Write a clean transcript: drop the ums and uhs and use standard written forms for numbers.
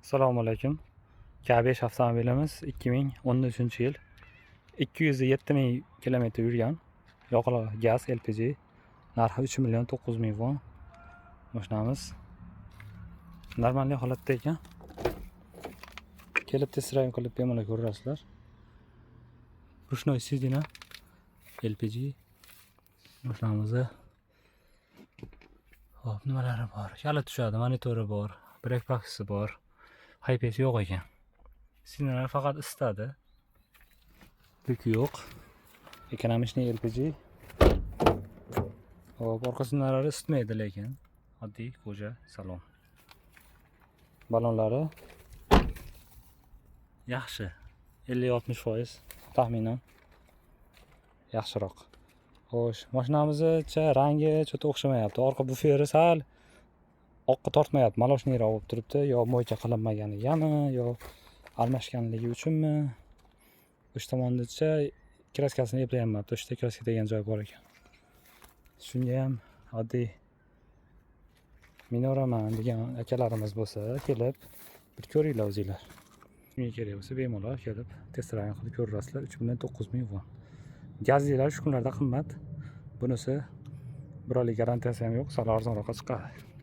Assalomu alaykum. K5 avtomobilimiz 2013-yil 207 ming kilometr yurgan. Yoqilg'i gaz LPG. Narxi 3 million 900 ming won. Mashinamiz normal holatda ekan. Kelib test drive qilib bemalol ko'rasizlar. Rushnoy sidina LPG. Mashinamizda hop, nimalari bor? Kalit tushadi, monitori bor, brake paksisi bor. Haypesi yo'q ekan. Sidinalar faqat isitadi. Luk yo'q. Ekonomishniy LPG. Hop, orqa sidinalari isitmaydi lekin oddiy koja salon. Balonlari yaxshi. 50-60% taxminan yaxshiroq. Xo'sh, mashinamizcha rangi cho'ta o'xshamayapti. Orqa buferi sal oqqa tortmayapti. Maloshniyroq bo'lib turibdi. Yo mo'ycha qilinmaganigami, yo almashganligi uchunmi? O'sha tomondacha kraskasini eplayapti. O'shda kraska degan joy bor ekan. Shunga ham oddiy minoraman degan akalarimiz bo'lsa, kelib bir ko'ringlar o'zinglar. Shunga kerak bo'lsa bemalol kelib test drive qilib ko'rasizlar. 3 million 900 ming won. Gazlilar shu kunlarda qimmat. Bunisi bir oylik garantiyasi ham yo'q, sal arzonroqqa chiqadi.